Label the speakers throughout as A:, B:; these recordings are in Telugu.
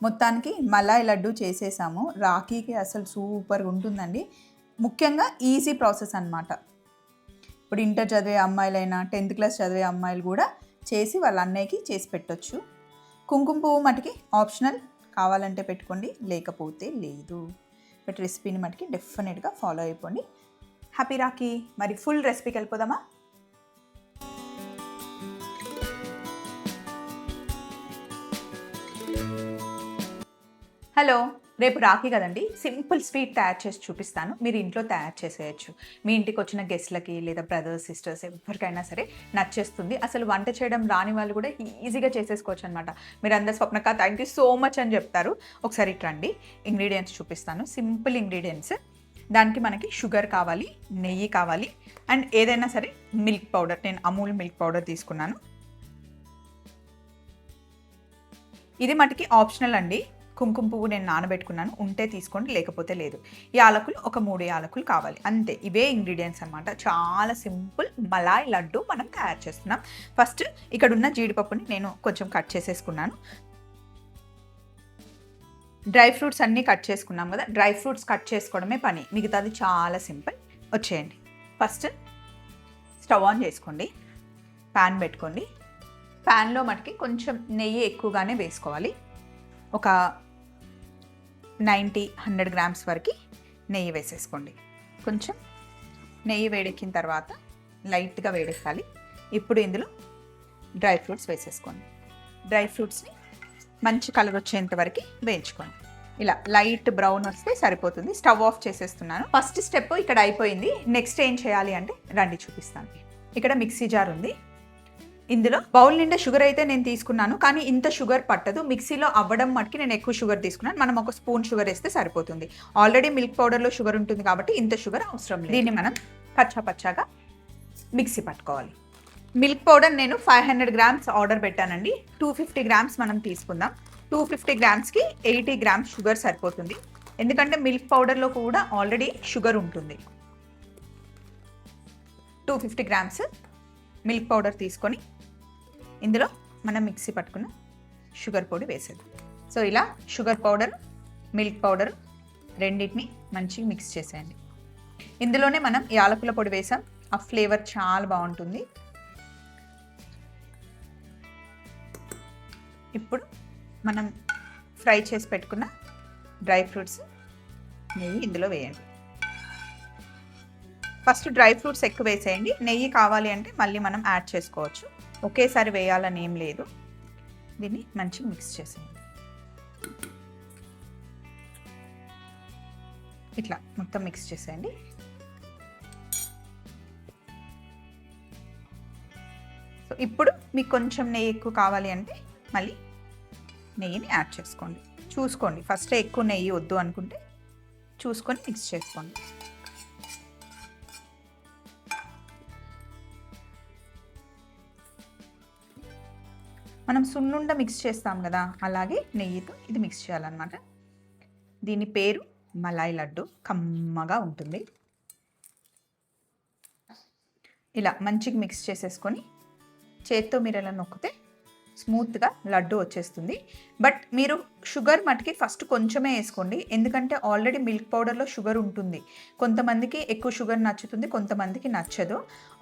A: మొత్తానికి మలాయ్ లడ్డు చేసేసాము. రాఖీకి అసలు సూపర్గా ఉంటుందండి. ముఖ్యంగా ఈజీ ప్రాసెస్ అన్నమాట. ఇప్పుడు ఇంటర్ చదివే అమ్మాయిలైనా 10th క్లాస్ చదివే అమ్మాయిలు కూడా చేసి వాళ్ళ అన్నయ్యకి చేసి పెట్టొచ్చు. కుంకుమ పువ్వు మటుకి ఆప్షనల్, కావాలంటే పెట్టుకోండి, లేకపోతే లేదు. బట్ రెసిపీని మటుకి డెఫినెట్గా ఫాలో అయిపోండి. హ్యాపీ రాఖీ. మరి ఫుల్ రెసిపీకి వెళ్ళిపోదామా? హలో, రేపు రాఖీ కదండి. సింపుల్ స్వీట్ తయారు చేసి చూపిస్తాను. మీరు ఇంట్లో తయారు చేసేయచ్చు. మీ ఇంటికి వచ్చిన గెస్ట్లకి లేదా బ్రదర్స్ సిస్టర్స్ ఎవరికైనా సరే నచ్చేస్తుంది. అసలు వంట చేయడం రాని వాళ్ళు కూడా ఈజీగా చేసేసుకోవచ్చు అనమాట. మీరు అందరు స్వప్నక్క థ్యాంక్ యూ సో మచ్ అని చెప్తారు. ఒకసారి రండి, ఇంగ్రీడియంట్స్ చూపిస్తాను. Simple ingredients. దానికి మనకి షుగర్ కావాలి, నెయ్యి కావాలి, అండ్ ఏదైనా సరే మిల్క్ పౌడర్. నేను అమూల్ మిల్క్ పౌడర్ తీసుకున్నాను. ఇది మటుకి ఆప్షనల్ అండి. కుంకుమ పువ్వు నేను నానబెట్టుకున్నాను, ఉంటే తీసుకోండి, లేకపోతే లేదు. యాలకులు ఒక 3 యాలకులు కావాలి, అంతే. ఇవే ఇంగ్రీడియంట్స్ అనమాట. చాలా సింపుల్ మలాయ్ లడ్డు మనం తయారు చేస్తున్నాం. ఫస్ట్ ఇక్కడ ఉన్న జీడిపప్పుని నేను కొంచెం కట్ చేసేసుకున్నాను. డ్రై ఫ్రూట్స్ అన్నీ కట్ చేసుకున్నాం కదా, డ్రై ఫ్రూట్స్ కట్ చేసుకోవడమే పని, మిగతాది చాలా సింపుల్. వచ్చేయండి. ఫస్ట్ స్టవ్ ఆన్ చేసుకోండి, ప్యాన్ పెట్టుకోండి. ప్యాన్లో మటుకి కొంచెం నెయ్యి ఎక్కువగానే వేసుకోవాలి. ఒక 90-100 గ్రామ్స్ వరకు నెయ్యి వేసేసుకోండి. కొంచెం నెయ్యి వేడెక్కిన తర్వాత లైట్గా వేడెక్కాలి. ఇప్పుడు ఇందులో డ్రై ఫ్రూట్స్ వేసేసుకోండి. డ్రై ఫ్రూట్స్ని మంచి కలర్ వచ్చేంత వరకు వేయించుకోండి. ఇలా లైట్ బ్రౌన్ వస్తే సరిపోతుంది. స్టవ్ ఆఫ్ చేసేస్తున్నాను. ఫస్ట్ స్టెప్ ఇక్కడ అయిపోయింది. నెక్స్ట్ ఏం చేయాలి అంటే రండి చూపిస్తాను. ఇక్కడ మిక్సీ జార్ ఉంది. ఇందులో బౌల్ నిండా షుగర్ అయితే నేను తీసుకున్నాను, కానీ ఇంత షుగర్ పట్టదు. మిక్సీలో అవ్వడం మటుకి నేను ఎక్కువ షుగర్ తీసుకున్నాను. మనం ఒక స్పూన్ షుగర్ వేస్తే సరిపోతుంది. ఆల్రెడీ మిల్క్ పౌడర్లో షుగర్ ఉంటుంది కాబట్టి ఇంత షుగర్ అవసరం లేదు. దీన్ని మనం పచ్చాగా మిక్సీ పట్టుకోవాలి. మిల్క్ పౌడర్ నేను 500 గ్రామ్స్ ఆర్డర్ పెట్టానండి. 250 గ్రామ్స్ మనం తీసుకుందాం. 250 గ్రామ్స్కి 80 గ్రామ్స్ షుగర్ సరిపోతుంది. ఎందుకంటే మిల్క్ పౌడర్లో కూడా ఆల్రెడీ షుగర్ ఉంటుంది. 250 గ్రామ్స్ మిల్క్ పౌడర్ తీసుకొని ఇందులో మనం మిక్సీ పట్టుకున్న షుగర్ పొడి వేసేది. సో ఇలా షుగర్ పౌడర్, మిల్క్ పౌడర్ రెండింటిని మంచిగా మిక్స్ చేసేయండి. ఇందులోనే మనం యాలకుల పొడి వేసాం, ఆ ఫ్లేవర్ చాలా బాగుంటుంది. ఇప్పుడు మనం ఫ్రై చేసి పెట్టుకున్న డ్రై ఫ్రూట్స్, నెయ్యి ఇందులో వేయండి. ఫస్ట్ డ్రై ఫ్రూట్స్ ఎక్కువ వేసేయండి. నెయ్యి కావాలి అంటే మళ్ళీ మనం యాడ్ చేసుకోవచ్చు. ఒకేసారి వేయాలని ఏం లేదు. దీన్ని మంచిగా మిక్స్ చేసేయండి. ఇట్లా మొత్తం మిక్స్ చేసేయండి. సో ఇప్పుడు మీకు కొంచెం నెయ్యి ఎక్కువ కావాలి అంటే మళ్ళీ నెయ్యిని యాడ్ చేసుకోండి. చూసుకోండి, ఫస్ట్ ఎక్కువ నెయ్యి వద్దు అనుకుంటే చూసుకొని మిక్స్ చేసుకోండి. మనం సున్నుండ మిక్స్ చేస్తాం కదా, అలాగే నెయ్యితో ఇది మిక్స్ చేయాలన్నమాట. దీని పేరు మలాయ్ లడ్డు. కమ్మగా ఉంటుంది. ఇలా మంచిగా మిక్స్ చేసేసుకొని చేత్తో మీరు ఎలా నొక్కితే స్మూత్గా లడ్డు వచ్చేస్తుంది. బట్ మీరు షుగర్ మటుకి ఫస్ట్ కొంచెమే వేసుకోండి, ఎందుకంటే ఆల్రెడీ మిల్క్ పౌడర్లో షుగర్ ఉంటుంది. కొంతమందికి ఎక్కువ షుగర్ నచ్చుతుంది, కొంతమందికి నచ్చదు.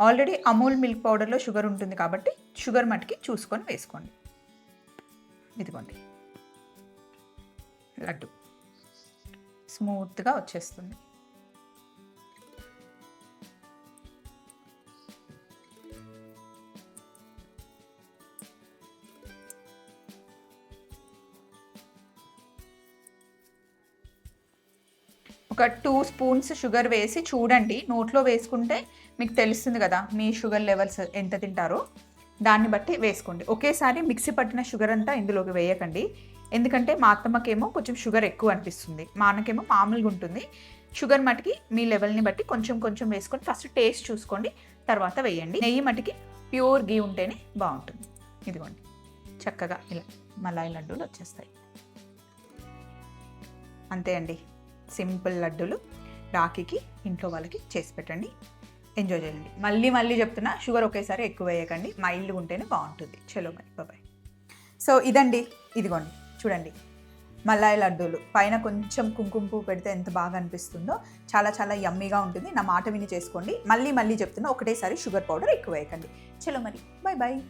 A: ఆల్రెడీ అమూల్ మిల్క్ పౌడర్లో షుగర్ ఉంటుంది కాబట్టి షుగర్ మటుకి చూసుకొని వేసుకోండి. ఇదిగోండి, లడ్డు స్మూత్గా వచ్చేస్తుంది. ఒక 2 స్పూన్స్ షుగర్ వేసి చూడండి. నోట్లో వేసుకుంటే మీకు తెలుస్తుంది కదా మీ షుగర్ లెవెల్స్ ఎంత తింటారో, దాన్ని బట్టి వేసుకోండి. ఒకేసారి మిక్సీ పట్టిన షుగర్ అంతా ఇందులోకి వేయకండి, ఎందుకంటే మా అత్తమ్మకేమో కొంచెం షుగర్ ఎక్కువ అనిపిస్తుంది, మా అన్నకేమో మామూలుగా ఉంటుంది. షుగర్ మటుకి మీ లెవెల్ని బట్టి కొంచెం కొంచెం వేసుకొని ఫస్ట్ టేస్ట్ చూసుకోండి, తర్వాత వేయండి. నెయ్యి మటుకి ప్యూర్ గీ ఉంటేనే బాగుంటుంది. ఇదిగోండి, చక్కగా ఇలా మలాయ్ లడ్డూలు వచ్చేస్తాయి. అంతే అండి, సింపుల్ లడ్డూలు రాఖీకి ఇంట్లో వాళ్ళకి చేసి పెట్టండి, ఎంజాయ్ చేయండి. మళ్ళీ చెప్తున్నా, షుగర్ ఒకేసారి ఎక్కువ వేయకండి, మైల్డ్గా ఉంటేనే బాగుంటుంది. చలో బాయ్ బాయ్. సో ఇదండి, ఇదిగోండి చూడండి, మలాయ్ లడ్డూలు పైన కొంచెం కుంకుమ పువ్వు పెడితే ఎంత బాగా అనిపిస్తుందో, చాలా చాలా యమ్మీగా ఉంటుంది. నా మాట విని చేసుకోండి. మళ్ళీ చెప్తున్నా, ఒకటేసారి షుగర్ పౌడర్ ఎక్కువ వేయకండి. చలో మరి, బాయ్ బాయ్.